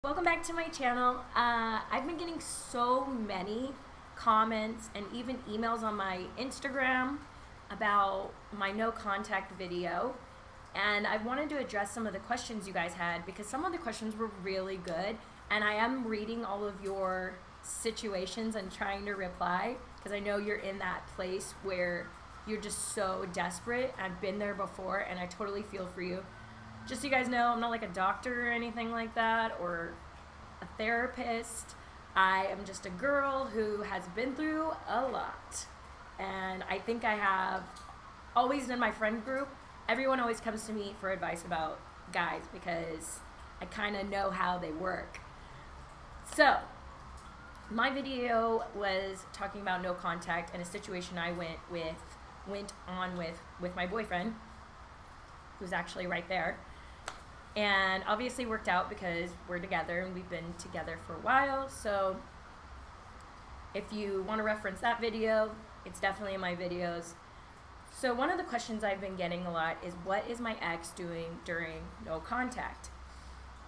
Welcome back to my channel. I've been getting so many comments and even emails on my Instagram about my no contact video, and I wanted to address some of the questions you guys had because some of the questions were really good, and I am reading all of your situations and trying to reply because I know you're in that place where you're just so desperate. I've been there before and I totally feel for you. Just so you guys know, I'm not like a doctor or anything like that or a therapist. I am just a girl who has been through a lot. And I think I have always in my friend group, everyone always comes to me for advice about guys because I kind of know how they work. So, my video was talking about no contact and a situation I went on with my boyfriend, who's actually right there. And obviously worked out because we're together and we've been together for a while. So if you want to reference that video, it's definitely in my videos. So one of the questions I've been getting a lot is, what is my ex doing during no contact?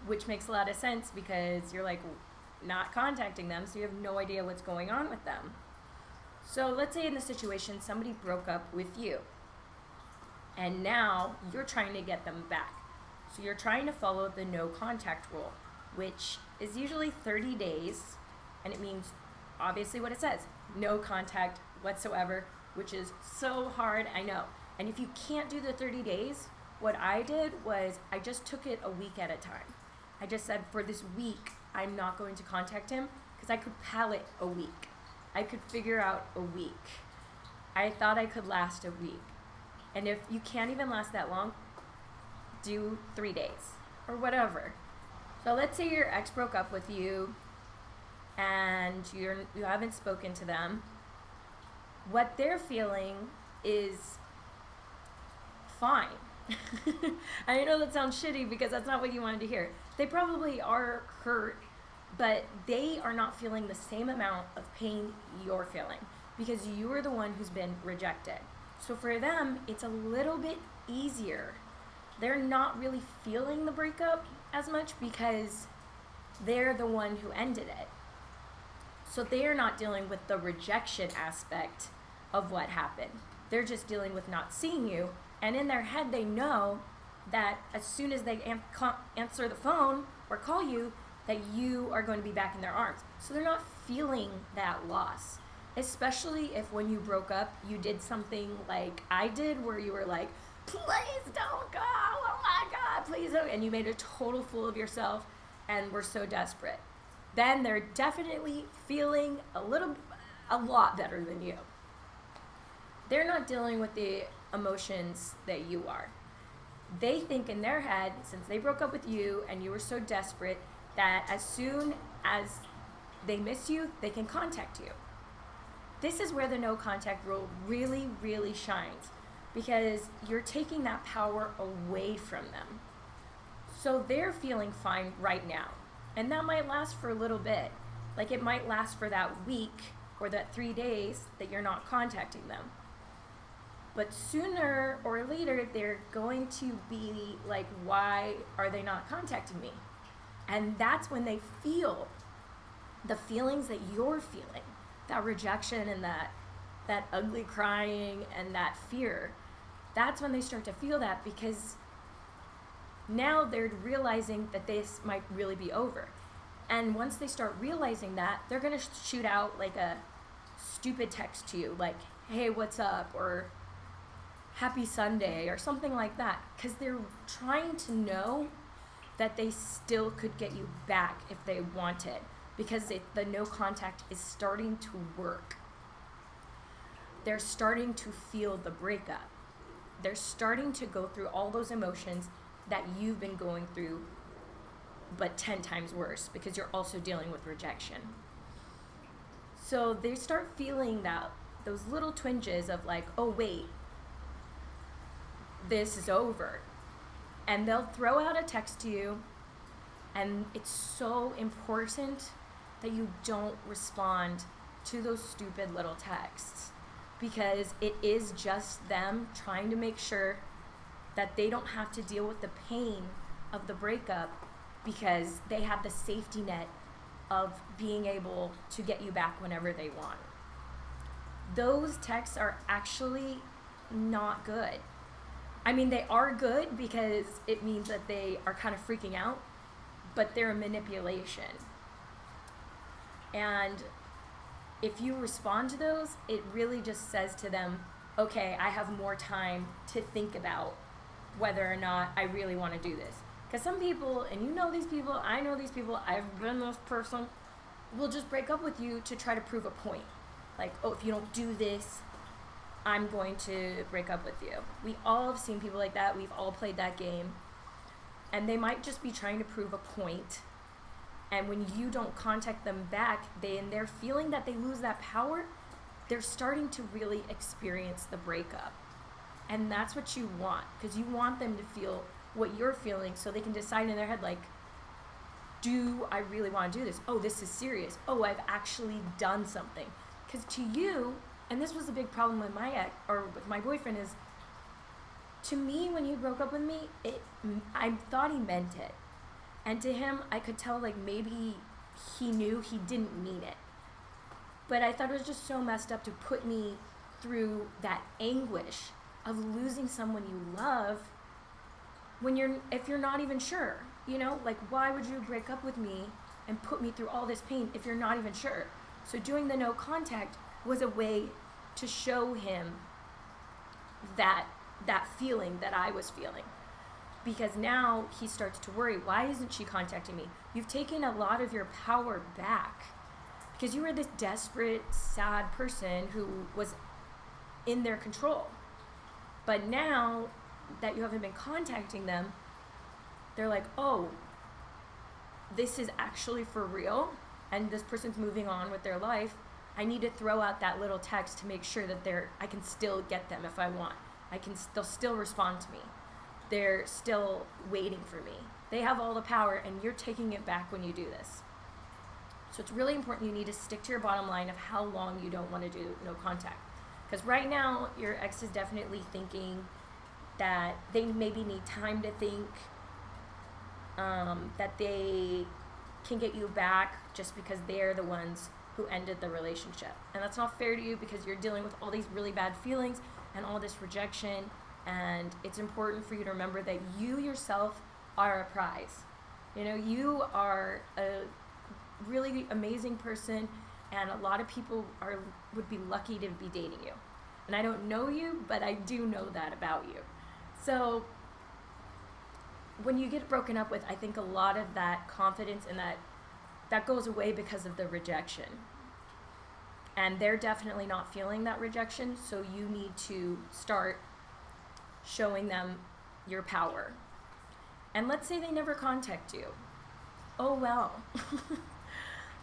Which makes a lot of sense because you're like not contacting them, so you have no idea what's going on with them. So let's say in the situation somebody broke up with you and now you're trying to get them back. So you're trying to follow the no contact rule, which is usually 30 days, and it means obviously what it says, no contact whatsoever, which is so hard, I know. And if you can't do the 30 days, what I did was I just took it a week at a time. I just said, for this week, I'm not going to contact him because I could palate a week. I could figure out a week. I thought I could last a week. And if you can't even last that long, do 3 days or whatever. So let's say your ex broke up with you and you haven't spoken to them. What they're feeling is fine. I know that sounds shitty because that's not what you wanted to hear. They probably are hurt, but they are not feeling the same amount of pain you're feeling because you are the one who's been rejected. So for them, it's a little bit easier. They're not really feeling the breakup as much because they're the one who ended it. So they are not dealing with the rejection aspect of what happened. They're just dealing with not seeing you. And in their head, they know that as soon as they answer the phone or call you, that you are going to be back in their arms. So they're not feeling that loss. Especially if when you broke up, you did something like I did where you were like, please don't go, oh my God, please don't. And you made a total fool of yourself and were so desperate. Then they're definitely feeling a lot better than you. They're not dealing with the emotions that you are. They think in their head, since they broke up with you and you were so desperate, that as soon as they miss you, they can contact you. This is where the no contact rule really, really shines, because you're taking that power away from them. So they're feeling fine right now. And that might last for a little bit. Like it might last for that week or that 3 days that you're not contacting them. But sooner or later, they're going to be like, why are they not contacting me? And that's when they feel the feelings that you're feeling, that rejection and that ugly crying and that fear. That's when they start to feel that because now they're realizing that this might really be over. And once they start realizing that, they're going to shoot out like a stupid text to you, like, hey, what's up? Or happy Sunday or something like that. Because they're trying to know that they still could get you back if they wanted. Because the no contact is starting to work. They're starting to feel the breakup. They're starting to go through all those emotions that you've been going through, but 10 times worse because you're also dealing with rejection. So they start feeling those little twinges of like, oh wait, this is over. And they'll throw out a text to you, and it's so important that you don't respond to those stupid little texts. Because it is just them trying to make sure that they don't have to deal with the pain of the breakup because they have the safety net of being able to get you back whenever they want. Those texts are actually not good. I mean, they are good because it means that they are kind of freaking out, but they're a manipulation. And if you respond to those, it really just says to them, okay, I have more time to think about whether or not I really want to do this. Because some people, and you know these people, I know these people, I've been this person, will just break up with you to try to prove a point. Like, oh, if you don't do this, I'm going to break up with you. We all have seen people like that. We've all played that game. And they might just be trying to prove a point. And when you don't contact them back, and they're feeling that they lose that power, they're starting to really experience the breakup. And that's what you want, because you want them to feel what you're feeling so they can decide in their head, like, do I really want to do this? Oh, this is serious. Oh, I've actually done something. Because to you, and this was a big problem with with my boyfriend, is to me, when he broke up with me, I thought he meant it. And to him, I could tell, like, maybe he knew he didn't mean it. But I thought it was just so messed up to put me through that anguish of losing someone you love if you're not even sure, you know? Like, why would you break up with me and put me through all this pain if you're not even sure? So doing the no contact was a way to show him that feeling that I was feeling. Because now he starts to worry, why isn't she contacting me? You've taken a lot of your power back because you were this desperate, sad person who was in their control. But now that you haven't been contacting them, they're like, oh, this is actually for real, and this person's moving on with their life. I need to throw out that little text to make sure that I can still get them if I want. They'll still respond to me. They're still waiting for me. They have all the power, and you're taking it back when you do this. So it's really important you need to stick to your bottom line of how long you don't want to do no contact. Because right now, your ex is definitely thinking that they maybe need time to think, that they can get you back just because they're the ones who ended the relationship. And that's not fair to you because you're dealing with all these really bad feelings and all this rejection. And it's important for you to remember that you yourself are a prize. You know, you are a really amazing person, and a lot of people would be lucky to be dating you. And I don't know you, but I do know that about you. So when you get broken up with, I think a lot of that confidence and that goes away because of the rejection. And they're definitely not feeling that rejection, so you need to start showing them your power. And let's say they never contact you. Oh well.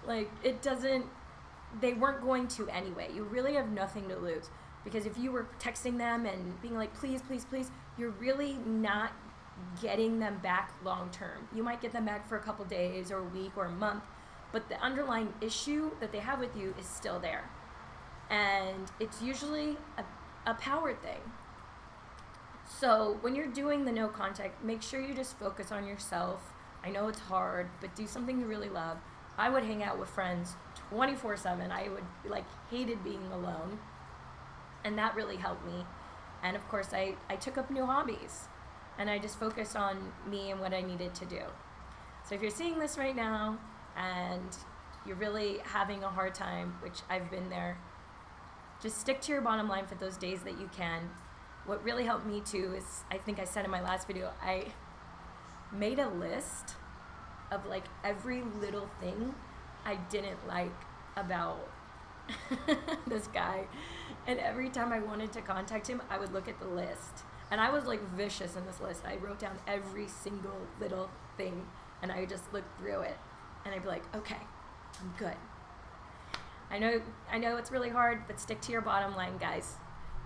Like, they weren't going to anyway. You really have nothing to lose. Because if you were texting them and being like, please, please, please, you're really not getting them back long term. You might get them back for a couple days or a week or a month, but the underlying issue that they have with you is still there. And it's usually a power thing. So when you're doing the no contact, make sure you just focus on yourself. I know it's hard, but do something you really love. I would hang out with friends 24/7. I hated being alone. And that really helped me. And of course, I took up new hobbies. And I just focused on me and what I needed to do. So if you're seeing this right now and you're really having a hard time, which I've been there, just stick to your bottom line for those days that you can. What really helped me too is, I think I said in my last video, I made a list of like every little thing I didn't like about this guy. And every time I wanted to contact him, I would look at the list. And I was like vicious in this list. I wrote down every single little thing and I just looked through it and I'd be like, okay, I'm good. I know it's really hard, but stick to your bottom line, guys.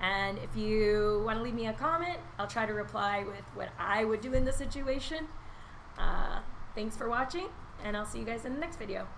And if you want to leave me a comment, I'll try to reply with what I would do in this situation. Thanks for watching, and I'll see you guys in the next video.